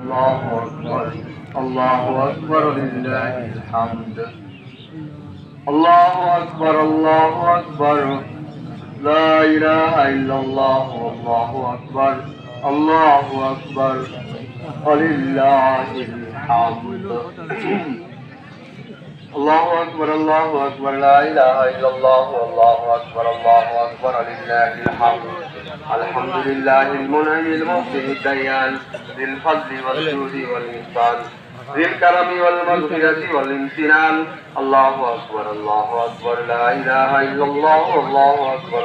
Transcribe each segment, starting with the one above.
الله أكبر الله أكبر لله الحمد الله أكبر الله أكبر لا إله إلا الله والله أكبر الله أكبر ولله الحمد الله أكبر الله أكبر لا إله إلا الله والله أكبر الله أكبر لله الحمد الحمد لله المنعم المحسن الديان ذي الفضل والجود والإحسان ذي الكرم والمغفرة والامتنان الله أكبر لا إله إلا الله والله أكبر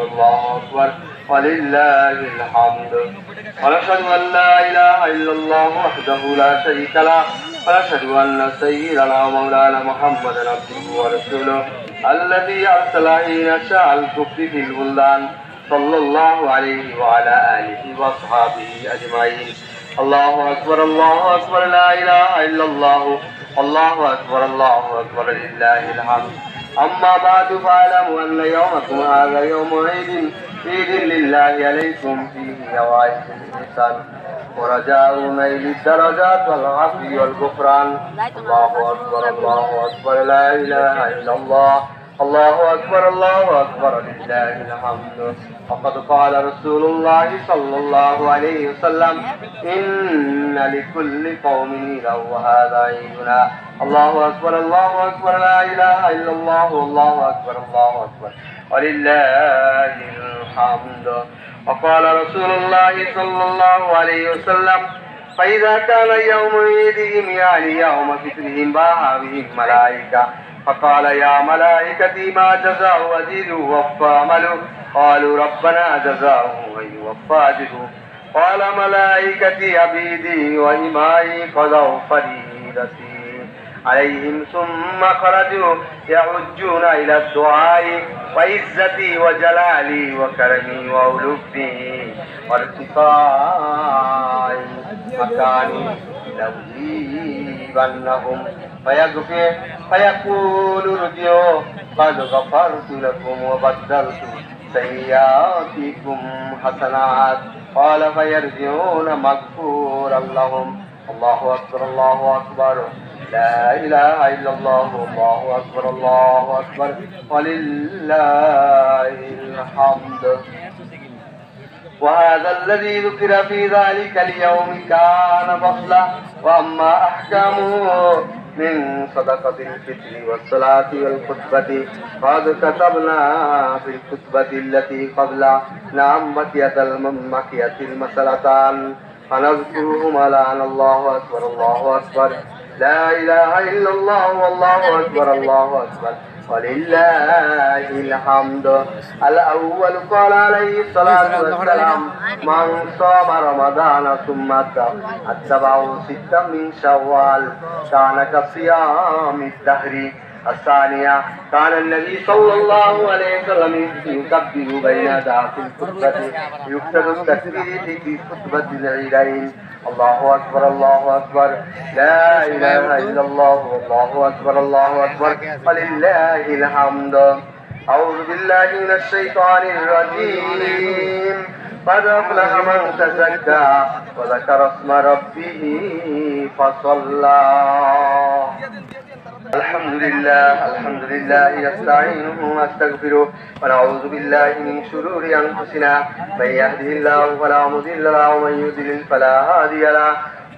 ولله الحمد ونشهد أن لا إله إلا الله وحده لا شريك له ونشهد أن سيدنا ومولانا محمدا عبده ورسوله الذي أرسل حين شاء الكفر في البلدان صلى الله عليه وعلى آله وأصحابه أجمعين الله أكبر لا إله إلا الله الله أكبر لله الحمد أما بعد فاعلموا أن يومكم هذا يوم عيد لله عليكم فيه نوائب الإحسان ورجاء نيل الدرجات والعفو والغفران الله أكبر لا إله إلا الله الله أكبر لله الحمد وقد قال رسول الله صلى الله عليه وسلم إن لكل قوم عيدا وهذا عيدنا الله أكبر لا إله إلا الله والله أكبر ولله الحمد وقال رسول الله صلى الله عليه وسلم فإذا كان يوم عيدهم يعني يوم فطرهم باها بهم ملائكة فقال يا ملائكتي ما جزاء أجير وفى عمله قالوا ربنا جزاؤه ويوفى أجره قال ملائكتي عبيدي وإمائي قضوا فريضتي عليهم ثم خرجوا يعجون إلى الدعاء وعزتي وجلالي وكرمي وألوفي وارتفاع مكاني لأجيبنهم فيقول ارجعوا قد غفرت لكم وبدلت سيئاتكم حسنات قال فيرجعون مغفورا لهم الله أكبر لا إله إلا الله الله أكبر ولله الحمد وهذا الذي ذكر في ذلك اليوم كان فصلا وأما أحكامه من صدقة الفطر والصلاة والخطبة قد كتبنا في الخطبة التي قبل نعم بقيت المسألتان فنذكرهما الآن الله أكبر لا إله إلا الله والله أكبر ولله الحمد الأول قال عليه الصلاة والسلام من صام رمضان ثم أتبعه ستا من شوال كان كصيام الدهر الثانية كان النبي صلى الله عليه وسلم يكبر بين يديه في الخطبة يكتب التكبير في خطبة العيدين الله أكبر لا إله إلا الله والله أكبر ولله الحمد أعوذ بالله من الشيطان الرجيم قد أفلح من تزكى وذكر اسم ربه فصلى الحمد لله نستعينه ونستغفره ونعوذ بالله من شرور أنفسنا من يهده الله فلا مضل له ومن يضلل فلا هادي له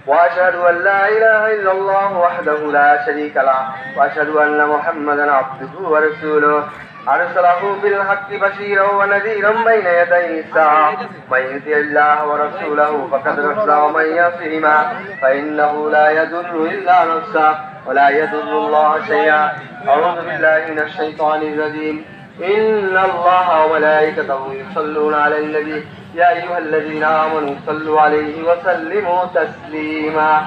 وأشهد أن لا إله إلا الله وحده لا شريك له وأشهد أن محمدا عبده ورسوله أرسله بالحق بشيرا ونذيرا بين يدي الساعة من يطع الله ورسوله فقد رشد ومن يعصهما فإنه لا يضر إلا نفسه ولا يضر الله شيئا أعوذ بالله من الشيطان الرجيم إن الله وملائكته يصلون على النبي يا أيها الذين آمنوا صلوا عليه وسلموا تسليما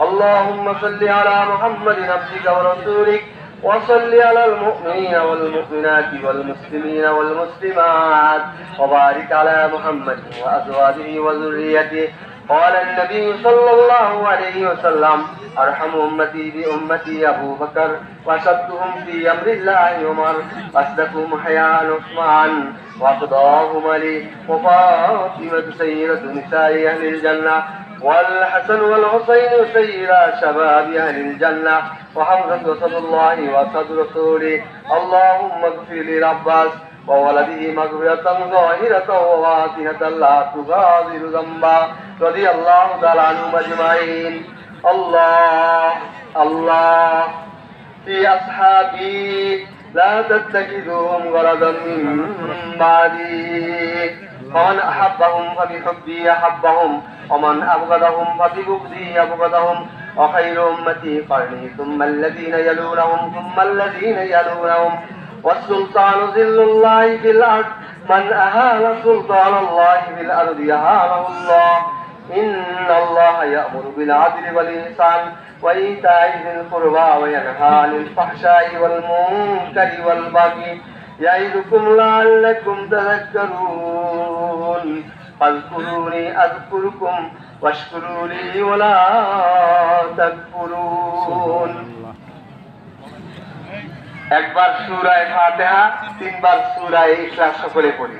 اللهم صل على محمد عبدك ورسولك وصل على المؤمنين والمؤمنات والمسلمين والمسلمات وبارك على محمد وأزواجه وذريته قال النبي صلى الله عليه وسلم أرحم أمتي بأمتي أبو بكر وأشدهم في أمر الله عمر وأصدقهم حياء عثمان وأقضاهم علي وفاطمة سيدة نساء أهل الجنة والحسن والحسين سيدا شباب أهل الجنة وحمزة وصد الله وصد رسوله اللهم اغفر للعباس وولده مغفرة ظاهرة وواضحة لا تغادر ذنبا رضي الله تعالى عنهم أجمعين. الله الله في أصحابي لا تتخذوهم غرضا من بعدي فمن أحبهم فبحبي أحبهم ومن أبغضهم فببغضي أبغضهم وخير أمتي قرني ثم الذين يلونهم ثم الذين يلونهم والسلطان ذل الله في الأرض من أهان سلطان الله في الأرض أهانه الله. إن الله يأمر بالعدل والإحسان وإيتاء ذي القربى وينهى عن الفحشاء والمنكر والبغي يعظكم لعلكم تذكرون. فاذكروني أذكركم واشكروا لي ولا تكفرون. একবার সূরা ফাতিহা, তিনবার সূরা ইখলাস সকলে পড়ি।